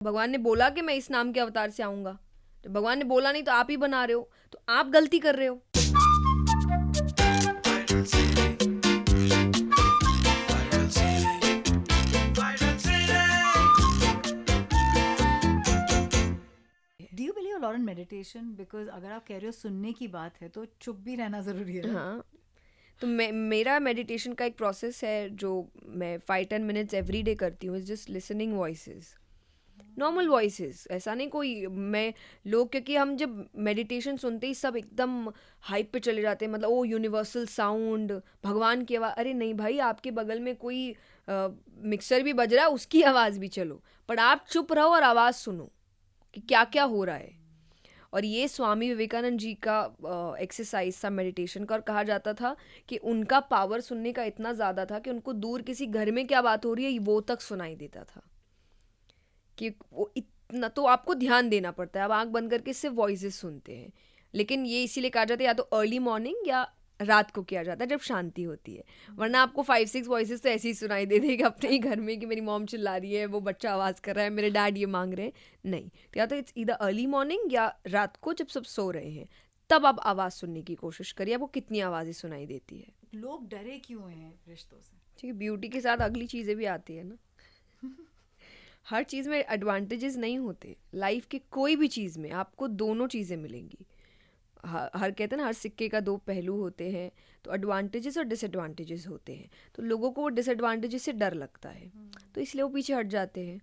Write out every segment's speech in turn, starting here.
भगवान ने बोला कि मैं इस नाम के अवतार से आऊंगा, तो भगवान ने बोला नहीं तो आप ही बना रहे हो, तो आप गलती कर रहे हो। Do you believe lot in meditation? Because अगर आप कह रहे हो सुनने की बात है तो चुप भी रहना जरूरी है ना? हाँ, तो मेरा मेडिटेशन का एक प्रोसेस है जो मैं 5-10 मिनट्स एवरी डे करती हूँ, just listening voices, normal voices. ऐसा नहीं कोई मैं लोग, क्योंकि हम जब मेडिटेशन सुनते ही सब एकदम हाइप पे चले जाते हैं, मतलब ओ यूनिवर्सल साउंड, भगवान की आवाज़। अरे नहीं भाई, आपके बगल में कोई मिक्सर भी बज रहा है, उसकी आवाज़ भी चलो, पर आप चुप रहो और आवाज़ सुनो कि क्या क्या हो रहा है। और ये स्वामी विवेकानंद जी का एक्सरसाइज था मेडिटेशन का, और कहा जाता था कि उनका पावर सुनने का इतना ज़्यादा था कि उनको दूर किसी घर में क्या बात हो रही है वो तक सुनाई देता था, कि वो इतना तो आपको ध्यान देना पड़ता है। आप आंख बंद करके सिर्फ वॉइसेस सुनते हैं, लेकिन ये इसीलिए कहा जाता है या तो अर्ली मॉर्निंग या रात को किया जाता है जब शांति होती है, वरना आपको 5-6 वॉइसेस तो ऐसे ही सुनाई दे देगा अपने ही घर में कि मेरी मॉम चिल्ला रही है, वो बच्चा आवाज़ कर रहा है, मेरे डैड ये मांग रहे हैं। नहीं, तो या तो इट्स ईदर अर्ली मॉर्निंग या रात को जब सब सो रहे हैं, तब आप आवाज़ सुनने की कोशिश करिए, आपको कितनी आवाज़ें सुनाई देती है। लोग डरे क्यों हैं रिश्तों से? ठीक है, ब्यूटी के साथ अगली चीज़ें भी आती है ना। हर चीज़ में एडवांटेजेस नहीं होते, लाइफ के कोई भी चीज़ में आपको दोनों चीज़ें मिलेंगी। हर कहते हैं ना, हर सिक्के का दो पहलू होते हैं, तो एडवांटेजेस और डिसएडवांटेजेस होते हैं। तो लोगों को वो डिसएडवांटेजेस से डर लगता है, तो इसलिए वो पीछे हट जाते हैं।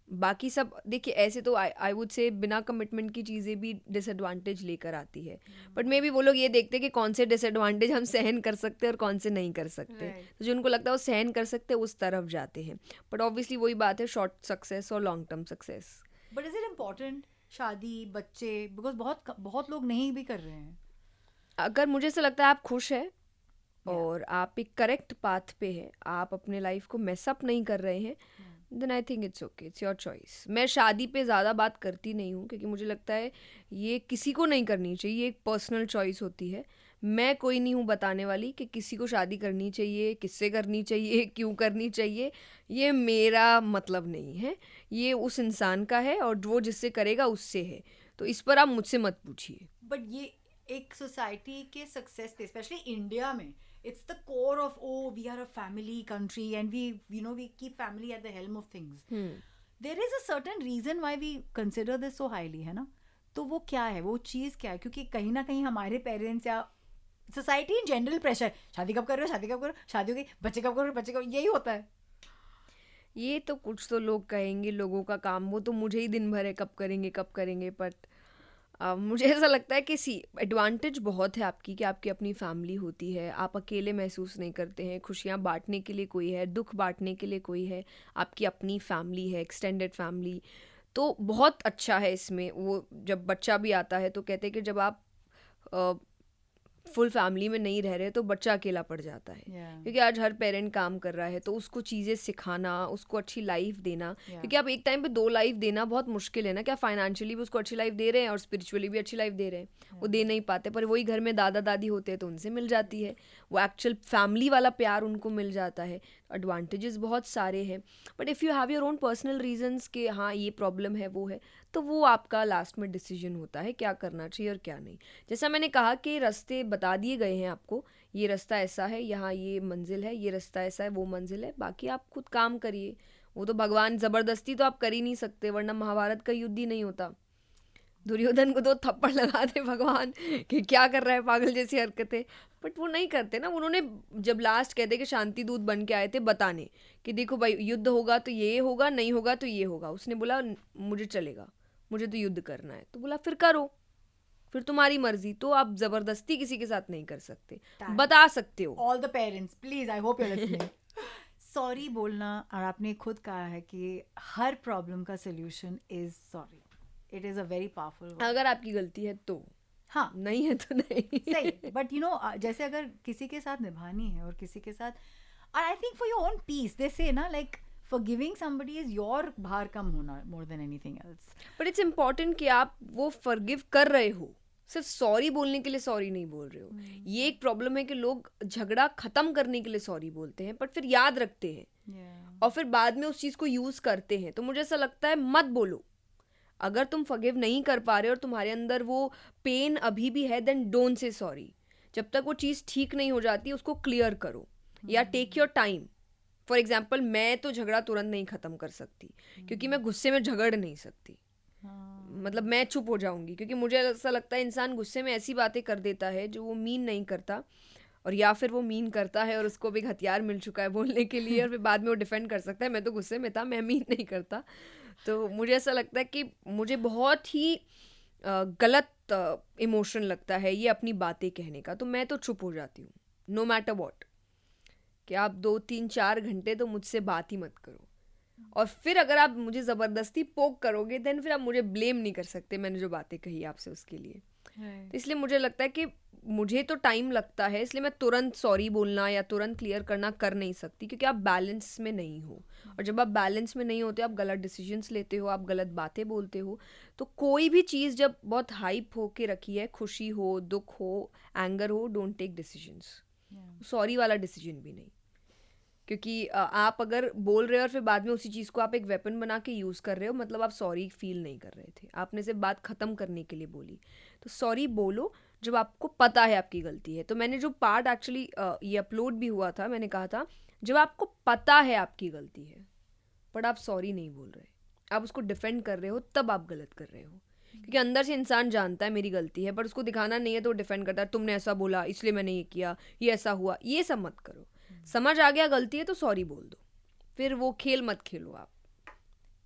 बाकी सब देखिए, ऐसे तो आई वुड से बिना कमिटमेंट की चीज़ें भी डिसएडवांटेज लेकर आती है, बट मे बी वो लोग ये देखते हैं कि कौन से डिसएडवांटेज हम सहन कर सकते हैं और कौन से नहीं कर सकते। तो जो उनको लगता है वो सहन कर सकते हैं उस तरफ जाते हैं, बट ऑब्वियसली वही बात है, शॉर्ट सक्सेस और long term success. But is it important शादी बच्चे? बिकॉज बहुत बहुत लोग नहीं भी कर रहे हैं। अगर मुझे ऐसा लगता है आप खुश है और आप एक करेक्ट पाथ पे है, आप अपने लाइफ को मेसअप नहीं कर रहे हैं, then I think it's okay, it's your choice. मैं शादी पे ज़्यादा बात करती नहीं हूँ, क्योंकि मुझे लगता है ये किसी को नहीं करनी चाहिए, ये एक पर्सनल चॉइस होती है। मैं कोई नहीं हूँ बताने वाली कि किसी को शादी करनी चाहिए, किससे करनी चाहिए, क्यों करनी चाहिए, ये मेरा मतलब नहीं है। ये उस इंसान का है और वो जिससे करेगा उससे है, तो इस पर आप मुझसे मत पूछिए। बट ये एक सोसाइटी के सक्सेस पे, स्पेशली इंडिया में, it's the core of, oh, we are a family country and we keep family at the helm of things. There is a certain reason why we consider this so highly, है ना? तो वो क्या है, वो चीज़ क्या है? क्योंकि कहीं ना कहीं हमारे पेरेंट्स या सोसाइटी इन जनरल प्रेशर, शादी कब कर रहे हो, शादी कब करो, शादी हो गई, बच्चे कब करो, बच्चे कब, यही होता है। ये तो कुछ तो लोग कहेंगे, लोगों का काम, वो तो मुझे ही दिन भर है कब करेंगे, बट मुझे ऐसा लगता है कि एडवांटेज बहुत है आपकी, कि आपकी अपनी फैमिली होती है, आप अकेले महसूस नहीं करते हैं, खुशियाँ बांटने के लिए कोई है, दुख बांटने के लिए कोई है, आपकी अपनी फैमिली है, एक्सटेंडेड फैमिली, तो बहुत अच्छा है इसमें। वो जब बच्चा भी आता है तो कहते हैं कि जब आप फुल फैमिली में नहीं रह रहे तो बच्चा अकेला पड़ जाता है, क्योंकि आज हर पेरेंट काम कर रहा है, तो उसको चीज़ें सिखाना, उसको अच्छी लाइफ देना, क्योंकि आप एक टाइम पे 2 लाइफ देना बहुत मुश्किल है ना, क्या फाइनेंशियली भी उसको अच्छी लाइफ दे रहे हैं और स्पिरिचुअली भी अच्छी लाइफ दे रहे हैं, वो दे नहीं पाते, पर वही घर में दादा दादी होते हैं तो उनसे मिल जाती है, वो एक्चुअल फैमिली वाला प्यार उनको मिल जाता है। एडवांटेजेस बहुत सारे हैं, but if you have your own personal reasons कि हाँ ये प्रॉब्लम है वो है, तो वो आपका लास्ट में डिसीजन होता है क्या करना चाहिए और क्या नहीं। जैसा मैंने कहा कि रास्ते बता दिए गए हैं आपको, ये रास्ता ऐसा है, यहाँ ये मंजिल है, ये रास्ता ऐसा है, वो मंजिल है, बाकी आप खुद काम करिए। वो तो भगवान ज़बरदस्ती तो आप कर ही नहीं सकते, वरना महाभारत का युद्ध ही नहीं होता। दुर्योधन को तो थप्पड़ लगा दे भगवान कि क्या कर रहा है पागल जैसी हरकतें, बट वो नहीं करते ना। उन्होंने जब लास्ट कहते कि शांति दूत बन के आए थे बताने कि देखो भाई युद्ध होगा तो ये होगा, नहीं होगा तो ये होगा, उसने बोला मुझे चलेगा, मुझे तो युद्ध करना है, तो बोला फिर करो, फिर तुम्हारी मर्जी। तो आप जबरदस्ती किसी के साथ नहीं कर सकते, बता सकते हो। All the parents please, I hope you are listening. Sorry बोलना, और आपने खुद कहा है कि हर प्रॉब्लम का solution is sorry, it is a very powerful word. अगर आपकी गलती है तो हाँ, नहीं है तो नहीं। सही, बट यू नो जैसे अगर किसी के साथ निभानी है और किसी के साथ, I think for your own peace, they say ना, like forgiving somebody is your भार कम होना more than anything else. But it's important कि आप वो forgive कर रहे हो, सिर्फ सॉरी बोलने के लिए सॉरी नहीं बोल रहे हो। ये एक प्रॉब्लम है कि लोग झगड़ा खत्म करने के लिए सॉरी बोलते हैं, बट फिर याद रखते हैं और फिर बाद में उस चीज़ को यूज़ करते हैं। तो मुझे ऐसा लगता है मत बोलो। अगर तुम फॉरगिव नहीं कर पा रहे और तुम्हारे अंदर वो पेन अभी भी है, देन डोंट से सॉरी। जब तक वो चीज़ ठीक नहीं हो जाती उसको क्लियर करो, या take your time. For example, मैं तो झगड़ा तुरंत नहीं ख़त्म कर सकती क्योंकि मैं गुस्से में झगड़ नहीं सकती। मतलब मैं चुप हो जाऊंगी, क्योंकि मुझे ऐसा लगता है इंसान गुस्से में ऐसी बातें कर देता है जो वो मीन नहीं करता, और या फिर वो मीन करता है और उसको भी एक हथियार मिल चुका है बोलने के लिए, और फिर बाद में वो डिफेंड कर सकता है मैं तो गुस्से में था, मैं मीन नहीं करता। तो मुझे ऐसा लगता है कि मुझे बहुत ही गलत इमोशन लगता है ये अपनी बातें कहने का, तो मैं तो चुप हो जाती हूँ नो मैटर वॉट, कि आप 2-3-4 घंटे तो मुझसे बात ही मत करो। और फिर अगर आप मुझे ज़बरदस्ती पोक करोगे देन फिर आप मुझे ब्लेम नहीं कर सकते मैंने जो बातें कही आपसे उसके लिए। तो इसलिए मुझे लगता है कि मुझे तो टाइम लगता है, इसलिए मैं तुरंत सॉरी बोलना या तुरंत क्लियर करना कर नहीं सकती, क्योंकि आप बैलेंस में नहीं हो। और जब आप बैलेंस में नहीं होते, आप गलत डिसीजंस लेते हो, आप गलत बातें बोलते हो। तो कोई भी चीज़ जब बहुत हाइप हो के रखी है, खुशी हो, दुख हो, एंगर हो, डोंट टेक डिसीजंस। सॉरी वाला डिसीजन भी नहीं, क्योंकि आप अगर बोल रहे हो और फिर बाद में उसी चीज़ को आप एक वेपन बना के यूज़ कर रहे हो, मतलब आप सॉरी फील नहीं कर रहे थे, आपने सिर्फ बात ख़त्म करने के लिए बोली। तो सॉरी बोलो जब आपको पता है आपकी गलती है। तो मैंने जो पार्ट एक्चुअली ये अपलोड भी हुआ था, मैंने कहा था जब आपको पता है आपकी गलती है बट आप सॉरी नहीं बोल रहे, आप उसको डिफेंड कर रहे हो, तब आप गलत कर रहे हो। क्योंकि अंदर से इंसान जानता है मेरी गलती है, बट उसको दिखाना नहीं है तो डिफेंड करता है, तुमने ऐसा बोला इसलिए मैंने ये किया, ये ऐसा हुआ। ये सब मत करो। समझ आ गया गलती है तो सॉरी बोल दो, फिर वो खेल मत खेलो आप।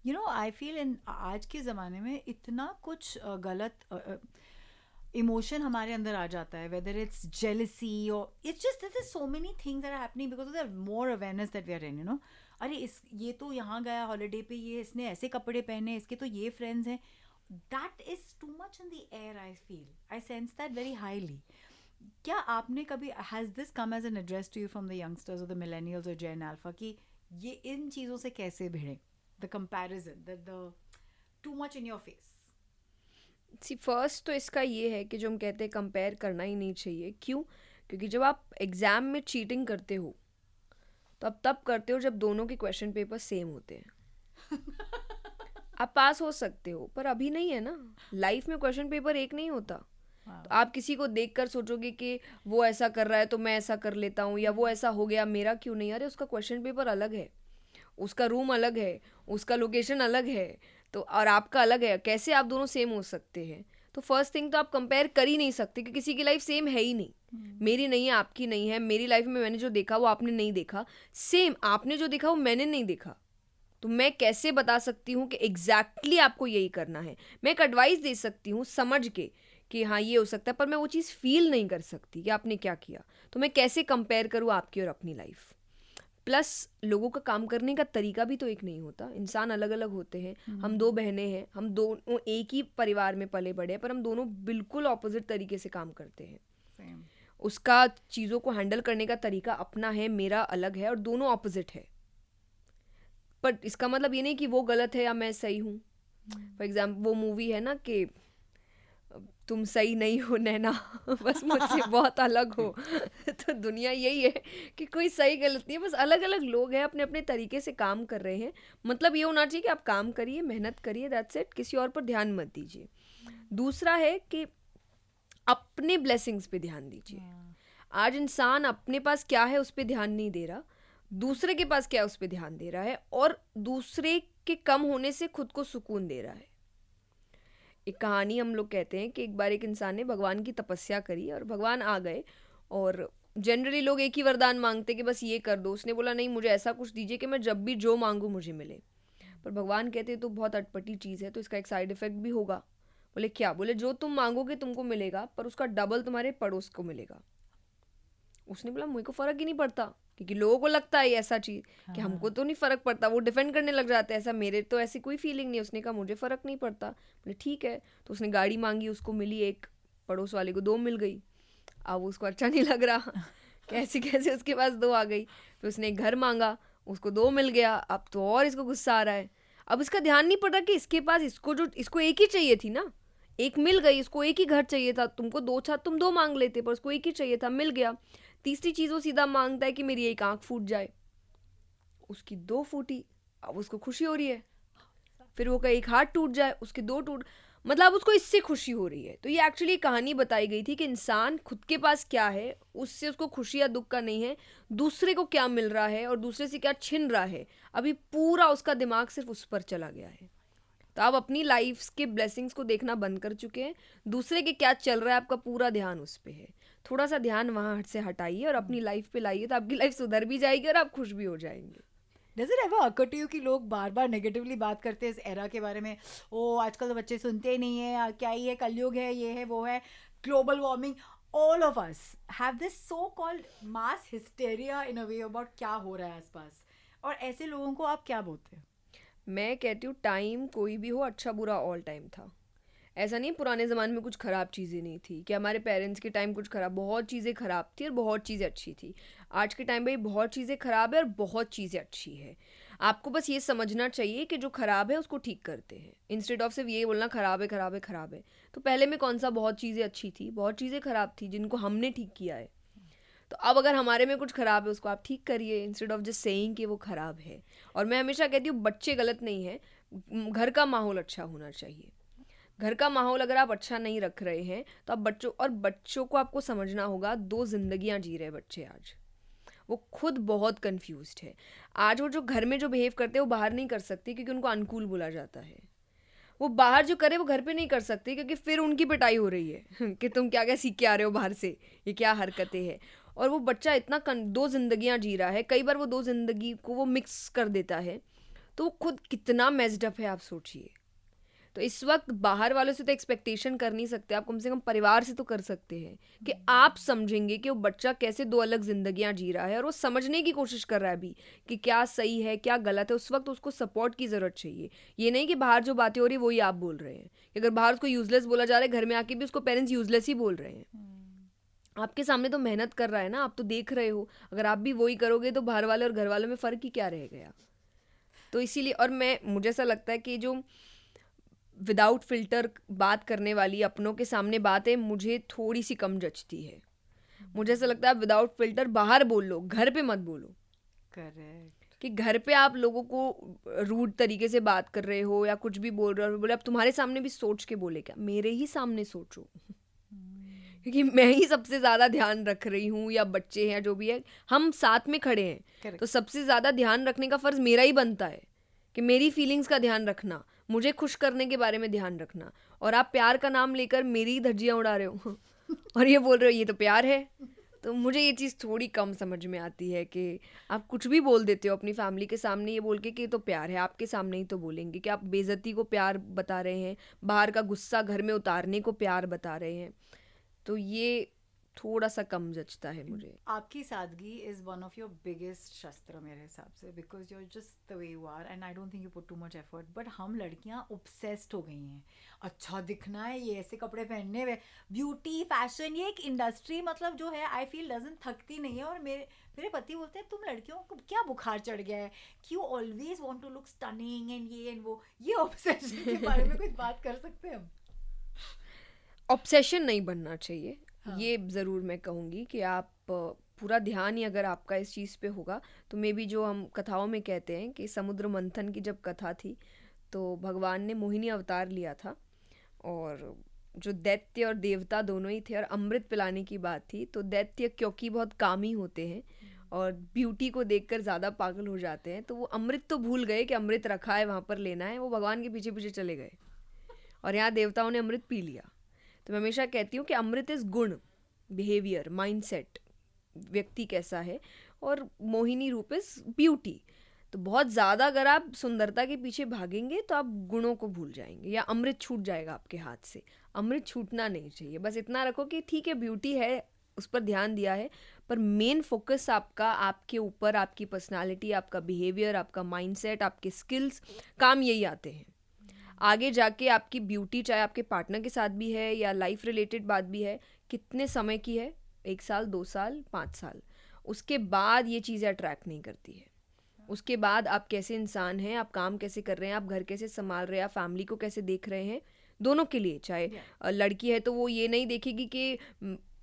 यू नो आई फील इन आज के ज़माने में इतना कुछ गलत इमोशन हमारे अंदर आ जाता है, वेदर इट्स जेलसी और it's just there so many things that are happening because of the more awareness that we are in, you know. अरे ये तो यहाँ गया हॉलीडे पे, ये इसने ऐसे कपड़े पहने, इसके तो ये फ्रेंड्स हैं। That is too much in the air. I feel, I sense that very highly. क्या आपने कभी, has this come as an address to you from the youngsters और द मिलेनियल्स और जेन अल्फा कि ये इन चीज़ों से कैसे भिड़े, the comparison, the too much in your face? See first तो इसका ये है कि जो हम कहते हैं कंपेयर करना ही नहीं चाहिए। क्यों? क्योंकि जब आप एग्ज़ाम में चीटिंग करते हो तो आप तब करते हो जब दोनों के क्वेश्चन पेपर सेम होते हैं। आप पास हो सकते हो पर अभी नहीं है ना, लाइफ में क्वेश्चन पेपर एक नहीं होता। तो आप किसी को देखकर सोचोगे कि वो ऐसा कर रहा है तो मैं ऐसा कर लेता हूँ, या वो ऐसा हो गया मेरा क्यों नहीं। अरे उसका क्वेश्चन पेपर अलग है, उसका रूम अलग है, उसका लोकेशन अलग है, तो और आपका अलग है, कैसे आप दोनों सेम हो सकते हैं? तो फर्स्ट थिंग तो आप कंपेयर कर ही नहीं सकते कि किसी की लाइफ सेम है ही नहीं। मेरी नहीं है, आपकी नहीं है। मेरी लाइफ में मैंने जो देखा वो आपने नहीं देखा, सेम आपने जो देखा वो मैंने नहीं देखा। तो मैं कैसे बता सकती हूँ कि एग्जैक्टली आपको यही करना है? मैं एक एडवाइस दे सकती हूँ समझ के कि हाँ ये हो सकता है, पर मैं वो चीज़ फील नहीं कर सकती कि आपने क्या किया। तो मैं कैसे कंपेयर करूँ आपकी और अपनी लाइफ? प्लस लोगों का काम करने का तरीका भी तो एक नहीं होता, इंसान अलग अलग होते हैं। हम 2 बहनें हैं, हम दोनों एक ही परिवार में पले बड़े हैं, पर हम दोनों बिल्कुल ऑपोजिट तरीके से काम करते हैं। उसका चीज़ों को हैंडल करने का तरीका अपना है, मेरा अलग है, और दोनों ऑपोजिट है। पर इसका मतलब ये नहीं कि वो गलत है या मैं सही हूँ। फॉर एग्जाम्पल वो मूवी है ना कि तुम सही नहीं हो नैना, बस मुझसे बहुत अलग हो। तो दुनिया यही है कि कोई सही गलत नहीं है, बस अलग अलग लोग हैं, अपने अपने तरीके से काम कर रहे हैं। मतलब ये होना चाहिए कि आप काम करिए, मेहनत करिए, दैट्स इट, किसी और पर ध्यान मत दीजिए। दूसरा है कि अपने ब्लेसिंग्स पे ध्यान दीजिए। आज इंसान अपने पास क्या है उस पर ध्यान नहीं दे रहा, दूसरे के पास क्या है उस पर ध्यान दे रहा है, और दूसरे के कम होने से खुद को सुकून दे रहा है। एक कहानी हम लोग कहते हैं कि एक बार एक इंसान ने भगवान की तपस्या करी और भगवान आ गए, और जनरली लोग एक ही वरदान मांगते कि बस ये कर दो। उसने बोला नहीं, मुझे ऐसा कुछ दीजिए कि मैं जब भी जो मांगू मुझे मिले। पर भगवान कहते तो बहुत अटपटी चीज़ है, तो इसका एक साइड इफेक्ट भी होगा। बोले क्या? बोले जो तुम मांगोगे तुमको मिलेगा, पर उसका डबल तुम्हारे पड़ोस को मिलेगा। उसने बोला मुझे को फ़र्क ही नहीं पड़ता, क्योंकि लोगों को लगता है ऐसा चीज़ कि हमको तो नहीं फ़र्क पड़ता, वो डिफेंड करने लग जाते हैं, ऐसा मेरे तो ऐसी कोई फीलिंग नहीं। उसने कहा मुझे फ़र्क नहीं पड़ता। बोले ठीक है। तो उसने गाड़ी मांगी, उसको मिली एक, पड़ोस वाले को 2 मिल गई। अब उसको अच्छा नहीं लग रहा, कैसे कैसे उसके पास 2 आ गई। फिर उसने एक घर मांगा, उसको 2 मिल गया। अब तो और इसको गुस्सा आ रहा है। अब इसका ध्यान नहीं पड़ रहा कि इसके पास इसको एक ही चाहिए थी ना, एक मिल गई, उसको एक ही घर चाहिए था, तुमको दो था तुम दो मांग लेते, पर उसको एक ही चाहिए था, मिल गया। तीसरी चीज़ वो सीधा मांगता है कि मेरी एक आंख फूट जाए, उसकी दो फूटी, अब उसको खुशी हो रही है। फिर वो का एक हाथ टूट जाए, उसके दो टूट, मतलब उसको इससे खुशी हो रही है। तो ये एक्चुअली कहानी बताई गई थी कि इंसान खुद के पास क्या है उससे उसको खुशी या दुख का नहीं है, दूसरे को क्या मिल रहा है और दूसरे से क्या छिन रहा है, अभी पूरा उसका दिमाग सिर्फ उस पर चला गया है। तो आप अपनी लाइफ के ब्लेसिंग्स को देखना बंद कर चुके हैं, दूसरे के क्या चल रहा है आपका पूरा ध्यान उस पर है। थोड़ा सा ध्यान वहाँ से हटाइए और अपनी लाइफ पे लाइए, तो आपकी लाइफ सुधर भी जाएगी और आप खुश भी हो जाएंगे। Does it ever occur to you कि लोग बार बार नेगेटिवली बात करते हैं इस एरा के बारे में? ओ आजकल तो बच्चे सुनते ही नहीं है, क्या ही है, कलयुग है, ये है वो है, global warming. All of us have this so called mass hysteria in a way about क्या हो रहा है आसपास, और ऐसे लोगों को आप क्या बोलते हैं? मैं कहती हूँ टाइम कोई भी हो, अच्छा बुरा ऑल टाइम था। ऐसा नहीं पुराने ज़माने में कुछ ख़राब चीज़ें नहीं थी, कि हमारे पेरेंट्स के टाइम कुछ ख़राब, बहुत चीज़ें ख़राब थी और बहुत चीज़ें अच्छी थी। आज के टाइम पे भी बहुत चीज़ें ख़राब है और बहुत चीज़ें अच्छी है। आपको बस ये समझना चाहिए कि जो ख़राब है उसको ठीक करते हैं, इंस्टेड ऑफ सिर्फ ये बोलना ख़राब है ख़राब है ख़राब है। तो पहले में कौन सा बहुत चीज़ें अच्छी थी, बहुत चीज़ें ख़राब थी जिनको हमने ठीक किया है। तो अब अगर हमारे में कुछ ख़राब है उसको आप ठीक करिए, इंस्टेड ऑफ जस्ट सेइंग कि वो ख़राब है। और मैं हमेशा कहती हूँ बच्चे गलत नहीं है, घर का माहौल अच्छा होना चाहिए। घर का माहौल अगर आप अच्छा नहीं रख रहे हैं तो आप बच्चों को आपको समझना होगा, दो जिंदगियां जी रहे हैं बच्चे आज। वो खुद बहुत कंफ्यूज्ड है। आज वो जो घर में जो बिहेव करते हैं वो बाहर नहीं कर सकते क्योंकि उनको अनकूल बोला जाता है। वो बाहर जो करे वो घर पे नहीं कर सकते क्योंकि फिर उनकी पिटाई हो रही है कि तुम क्या क्या सीख के आ रहे हो बाहर से, ये क्या हरकतें हैं। और वो बच्चा इतना दो जिंदगियां जी रहा है, कई बार वो दो जिंदगी को वो मिक्स कर देता है, तो वो खुद कितना मेस्ड अप है आप सोचिए। तो इस वक्त बाहर वालों से तो एक्सपेक्टेशन कर नहीं सकते, आप कम से कम परिवार से तो कर सकते हैं कि आप समझेंगे कि वो बच्चा कैसे दो अलग जिंदगियां जी रहा है और वो समझने की कोशिश कर रहा है अभी कि क्या सही है क्या गलत है। उस वक्त उसको सपोर्ट की ज़रूरत चाहिए। ये नहीं कि बाहर जो बातें हो रही है वही आप बोल रहे हैं, कि अगर बाहर उसको यूजलेस बोला जा रहा है घर में आके भी उसको पेरेंट्स यूजलेस ही बोल रहे हैं। आपके सामने तो मेहनत कर रहा है ना, आप तो देख रहे हो। अगर आप भी वही करोगे तो बाहर वाले और घर वालों में फ़र्क ही क्या रह गया। तो इसीलिए, और मुझे ऐसा लगता है कि जो विदाउट फिल्टर बात करने वाली अपनों के सामने बात है, मुझे थोड़ी सी कम जचती है। मुझे ऐसा लगता है आप विदाउट फिल्टर बाहर बोल लो, घर पे मत बोलो। करेक्ट। कि घर पे आप लोगों को रूड तरीके से बात कर रहे हो या कुछ भी बोल रहे हो, बोले अब तुम्हारे सामने भी सोच के बोले, क्या मेरे ही सामने सोचो क्योंकि मैं ही सबसे ज़्यादा ध्यान रख रही हूँ या बच्चे हैं जो भी है, हम साथ में खड़े हैं। Correct. तो सबसे ज़्यादा ध्यान रखने का फ़र्ज़ मेरा ही बनता है कि मेरी फीलिंग्स का ध्यान रखना, मुझे खुश करने के बारे में ध्यान रखना। और आप प्यार का नाम लेकर मेरी ही धज्जियाँ उड़ा रहे हो और ये बोल रहे हो ये तो प्यार है। तो मुझे ये चीज़ थोड़ी कम समझ में आती है कि आप कुछ भी बोल देते हो अपनी फैमिली के सामने ये बोल के कि ये तो प्यार है, आपके सामने ही तो बोलेंगे कि आप बेइज्जती को प्यार बता रहे हैं, बाहर का गुस्सा घर में उतारने को प्यार बता रहे हैं। तो ये थोड़ा सा कम जचता है मुझे। आपकी सादगी is one of your biggest शस्त्र मेरे हिसाब से, because you are just the way you are and I don't think you put too much effort. But हम लड़कियां ऑब्सेस्ड हो गई हैं, अच्छा दिखना है, ये ऐसे कपड़े पहनने में, ब्यूटी फैशन, ये एक इंडस्ट्री मतलब जो है आई फील डजंट थकती नहीं है। और मेरे पति बोलते हैं तुम लड़कियों को क्या बुखार चढ़ गया है, क्यों always want to look stunning and ये एंड वो। ये ऑब्सेशन के बारे में कुछ बात कर सकते हैं हम? ऑब्सेशन नहीं बनना चाहिए। हाँ. ये ज़रूर मैं कहूँगी कि आप पूरा ध्यान ही अगर आपका इस चीज़ पे होगा तो मे भी जो हम कथाओं में कहते हैं कि समुद्र मंथन की जब कथा थी तो भगवान ने मोहिनी अवतार लिया था और जो दैत्य और देवता दोनों ही थे और अमृत पिलाने की बात थी। तो दैत्य क्योंकि बहुत कामी होते हैं और ब्यूटी को देखकर ज़्यादा पागल हो जाते हैं, तो वो अमृत तो भूल गए कि अमृत रखा है वहाँ पर लेना है, वो भगवान के पीछे पीछे चले गए और यहाँ देवताओं ने अमृत पी लिया। तो मैं हमेशा कहती हूँ कि अमृत इज़ गुण, बिहेवियर, माइंडसेट, व्यक्ति कैसा है, और मोहिनी रूप इज़ ब्यूटी। तो बहुत ज़्यादा अगर आप सुंदरता के पीछे भागेंगे तो आप गुणों को भूल जाएंगे या अमृत छूट जाएगा आपके हाथ से। अमृत छूटना नहीं चाहिए। बस इतना रखो कि ठीक है ब्यूटी है, उस पर ध्यान दिया है, पर मेन फोकस आपका आपके ऊपर, आपकी पर्सनालिटी, आपका बिहेवियर, आपका माइंडसेट, आपके स्किल्स, काम यही आते हैं। आगे जाके आपकी ब्यूटी चाहे आपके पार्टनर के साथ भी है या लाइफ रिलेटेड बात भी है, कितने समय की है, 1 साल 2 साल 5 साल, उसके बाद ये चीज़ें अट्रैक्ट नहीं करती है। उसके बाद आप कैसे इंसान हैं, आप काम कैसे कर रहे हैं, आप घर कैसे संभाल रहे हैं, आप फैमिली को कैसे देख रहे हैं, दोनों के लिए, चाहे लड़की है तो वो ये नहीं देखेगी कि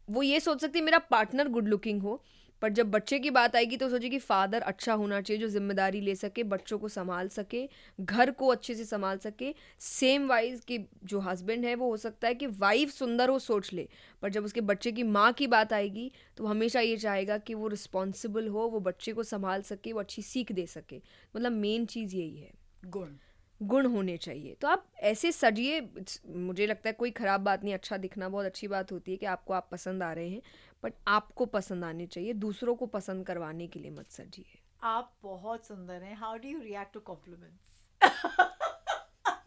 वो ये सोच सकती है मेरा पार्टनर गुड लुकिंग हो, पर जब बच्चे की बात आएगी तो सोचेगी फादर अच्छा होना चाहिए जो जिम्मेदारी ले सके, बच्चों को संभाल सके, घर को अच्छे से संभाल सके। सेम वाइज कि जो हस्बैंड है वो हो सकता है कि वाइफ सुंदर हो सोच ले, पर जब उसके बच्चे की माँ की बात आएगी तो हमेशा ये चाहेगा कि वो रिस्पॉन्सिबल हो, वो बच्चे को संभाल सके, वो अच्छी सीख दे सके। मतलब मेन चीज़ यही है, गुण होने चाहिए। तो आप ऐसे सजिए, मुझे लगता है कोई ख़राब बात नहीं, अच्छा दिखना बहुत अच्छी बात होती है कि आपको आप पसंद आ रहे हैं, बट आपको पसंद आने चाहिए, दूसरों को पसंद करवाने के लिए मत सजिए। आप बहुत सुंदर हैं। How do you react to compliments?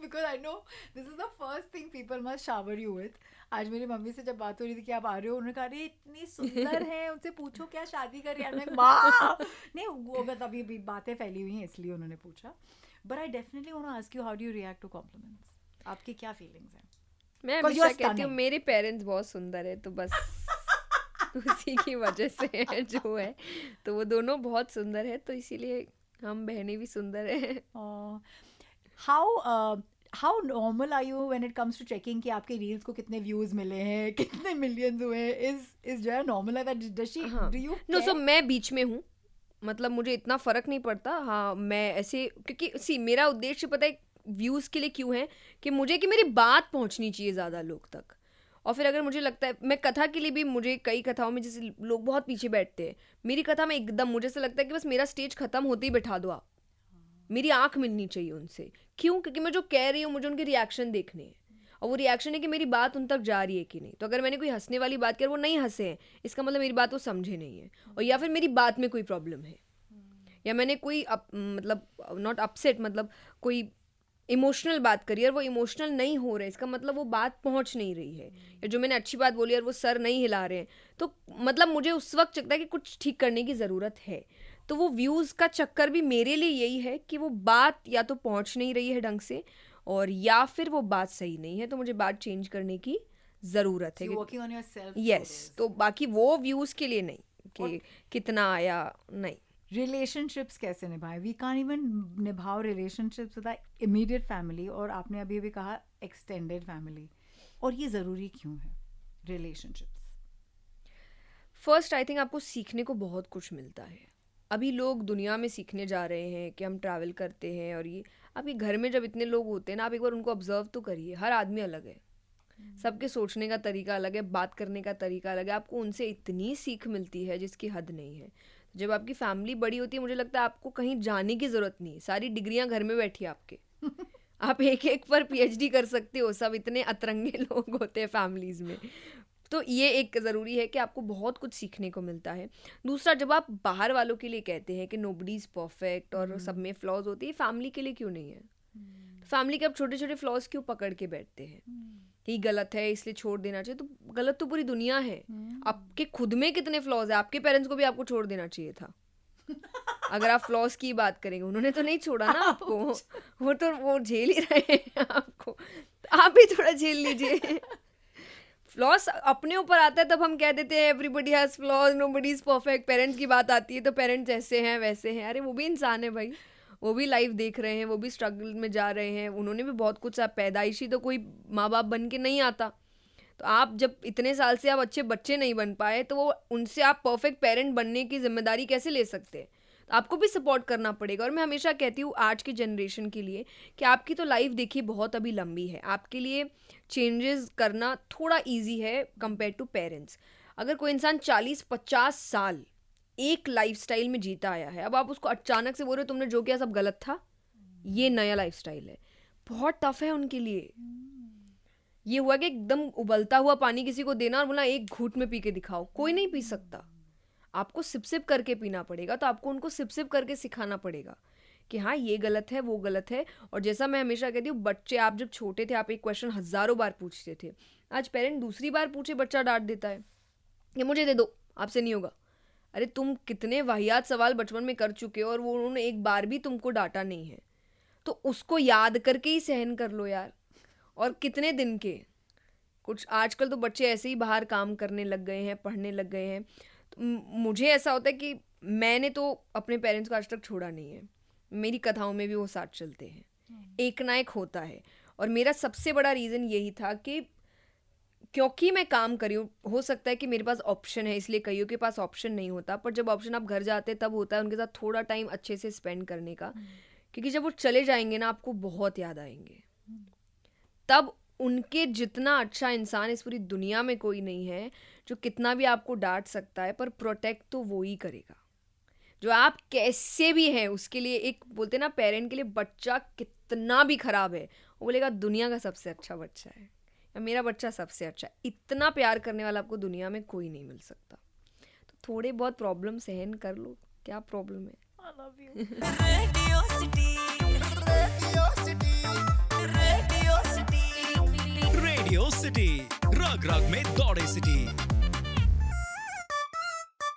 Because I know this is the first thing people must shower you with. आज मेरी मम्मी से जब बात हो रही थी कि आप आ रहे हो, उन्होंने कहा अरे इतनी सुंदर है, उनसे पूछो क्या शादी कर रही है। माँ नहीं, वो बस अभी बातें फैली हुई हैं इसलिए उन्होंने पूछा। But I definitely want to ask you, how do you react to compliments? आपकी क्या फीलिंग्स हैं? मैं हमेशा कहती हूँ मेरे पेरेंट्स बहुत सुंदर है, तो बस उसी की वजह से है जो है, तो वो दोनों बहुत सुंदर है, तो इसीलिए हम बहनें भी सुंदर है। How normal are you when it comes to checking कि आपके रील्स को कितने व्यूज मिले हैं, कितने मिलियंस हुए हैं? इज जो है नॉर्मल है that does she do you know? So मैं बीच में हूँ, मतलब मुझे इतना फ़र्क नहीं पड़ता। हाँ, मैं ऐसे, क्योंकि मेरा उद्देश्य पता है व्यूज़ के लिए क्यों है, कि मुझे कि मेरी बात पहुंचनी चाहिए ज़्यादा लोग तक। और फिर अगर मुझे लगता है, मैं कथा के लिए भी, मुझे कई कथाओं में जैसे लोग बहुत पीछे बैठते हैं, मेरी कथा में एकदम मुझे ऐसा लगता है कि बस मेरा स्टेज ख़त्म होते ही बैठा दो आप, मेरी आंख मिलनी चाहिए उनसे। क्यों? क्योंकि मैं जो कह रही हूँ मुझे उनके रिएक्शन देखने हैं, और वो रिएक्शन है कि मेरी बात उन तक जा रही है कि नहीं। तो अगर मैंने कोई हंसने वाली बात की और वो नहीं हंसे हैं, इसका मतलब मेरी बात वो समझे नहीं है, और या फिर मेरी बात में कोई प्रॉब्लम है, या मैंने कोई मतलब नॉट अपसेट, मतलब कोई इमोशनल बात करी और वो इमोशनल नहीं हो रहा है, इसका मतलब वो बात पहुंच नहीं रही है। या जो मैंने अच्छी बात बोली और वो सर नहीं हिला रहे हैं, तो मतलब मुझे उस वक्त लगता है कि कुछ ठीक करने की ज़रूरत है। तो वो व्यूज़ का चक्कर भी मेरे लिए यही है कि वो बात या तो पहुंच नहीं रही है ढंग से, और या फिर वो बात सही नहीं है, तो मुझे बात चेंज करने की ज़रूरत है। यस, तो बाकी वो व्यूज़ के लिए नहीं कि कितना आया, नहीं। रिलेशनशिप्स कैसे निभाएं? वी कांट इवन निभाओ रिलेशनशिप्स विद इमीडिएट फैमिली, और आपने अभी भी कहा एक्सटेंडेड फैमिली, और ये ज़रूरी क्यों है रिलेशनशिप्स? फर्स्ट, आई थिंक आपको सीखने को बहुत कुछ मिलता है। अभी लोग दुनिया में सीखने जा रहे हैं कि हम ट्रैवल करते हैं, और ये आपके घर में जब इतने लोग होते हैं ना, आप एक बार उनको ऑब्जर्व तो करिए, हर आदमी अलग है, सबके सोचने का तरीका अलग है, बात करने का तरीका अलग है, आपको उनसे इतनी सीख मिलती है जिसकी हद नहीं है। जब आपकी फैमिली बड़ी होती है, मुझे लगता है आपको कहीं जाने की ज़रूरत नहीं है, सारी डिग्रियां घर में बैठी है आपके। आप एक एक पर पीएचडी कर सकते हो, सब इतने अतरंगे लोग होते हैं फैमिलीज़ में। तो ये एक ज़रूरी है कि आपको बहुत कुछ सीखने को मिलता है। दूसरा, जब आप बाहर वालों के लिए कहते हैं कि नोबडी इज़ परफेक्ट और सब में फ्लॉज होती है, फैमिली के लिए क्यों नहीं है? फैमिली के आप छोटे छोटे फ्लॉज क्यों पकड़ के बैठते हैं कि गलत है इसलिए छोड़ देना चाहिए? तो गलत तो पूरी दुनिया है। आपके खुद में कितने फ्लॉज है? आपके पेरेंट्स को भी आपको छोड़ देना चाहिए था। अगर आप फ्लॉज की बात करेंगे, उन्होंने तो नहीं छोड़ा ना आपको, वो तो वो झेल ही रहे हैं आपको, तो आप भी थोड़ा झेल लीजिए। फ्लॉज अपने ऊपर आता है तब हम कह देते हैं everybody has flaws, nobody is perfect. Parents की बात आती है तो पेरेंट्स ऐसे हैं वैसे हैं, अरे वो भी इंसान है भाई, वो भी लाइफ देख रहे हैं, वो भी स्ट्रगल में जा रहे हैं, उन्होंने भी बहुत कुछ, पैदाइशी तो कोई माँ बाप बन के नहीं आता। तो आप जब इतने साल से आप अच्छे बच्चे नहीं बन पाए, तो वो उनसे आप परफेक्ट पेरेंट बनने की जिम्मेदारी कैसे ले सकते हैं? तो आपको भी सपोर्ट करना पड़ेगा। और मैं हमेशा कहती हूँ आज की जनरेशन के लिए कि आपकी तो लाइफ देखिए बहुत अभी लंबी है, आपके लिए चेंजेस करना थोड़ा ईजी है कंपेयर टू पेरेंट्स। अगर कोई इंसान 40-50 साल एक लाइफस्टाइल में जीता आया है, अब आप उसको अचानक से बोल रहे हो तुमने जो किया सब गलत था, ये नया लाइफस्टाइल है, बहुत टफ है उनके लिए। ये हुआ कि एकदम उबलता हुआ पानी किसी को देना और बोला एक घूंट में पी के दिखाओ, कोई नहीं पी सकता, आपको सिप सिप करके पीना पड़ेगा। तो आपको उनको सिप सिप करके सिखाना पड़ेगा कि हाँ ये गलत है, वो गलत है। और जैसा मैं हमेशा कहती हूँ, बच्चे आप जब छोटे थे आप एक क्वेश्चन हज़ारों बार पूछते थे, आज पेरेंट दूसरी बार पूछे बच्चा डांट देता है कि मुझे दे दो, आपसे नहीं होगा। अरे तुम कितने वाहियात सवाल बचपन में कर चुके हो और वो उन्होंने एक बार भी तुमको डांटा नहीं है, तो उसको याद करके ही सहन कर लो यार। और कितने दिन के, कुछ आजकल तो बच्चे ऐसे ही बाहर काम करने लग गए हैं, पढ़ने लग गए हैं। तो मुझे ऐसा होता है कि मैंने तो अपने पेरेंट्स को आज तक छोड़ा नहीं है, मेरी कथाओं में भी वो साथ चलते हैं, एक ना एक होता है। और मेरा सबसे बड़ा रीज़न यही था कि क्योंकि मैं काम कर रही हूँ, हो सकता है कि मेरे पास ऑप्शन है, इसलिए कईयों के पास ऑप्शन नहीं होता, पर जब ऑप्शन आप घर जाते तब होता है उनके साथ थोड़ा टाइम अच्छे से स्पेंड करने का, क्योंकि जब वो चले जाएंगे ना आपको बहुत याद आएंगे। तब उनके जितना अच्छा इंसान इस पूरी दुनिया में कोई नहीं है, जो कितना भी आपको डांट सकता है पर प्रोटेक्ट तो वो ही करेगा। जो आप कैसे भी हैं उसके लिए, एक बोलते हैं ना पेरेंट के लिए, बच्चा कितना भी खराब है वो बोलेगा दुनिया का सबसे अच्छा बच्चा है, या मेरा बच्चा सबसे अच्छा है। इतना प्यार करने वाला आपको दुनिया में कोई नहीं मिल सकता। तो थोड़े बहुत प्रॉब्लम सहन कर लो, क्या प्रॉब्लम है। I love you. Radio City, Radio City, Radio City, रग रग में दौड़े सिटी।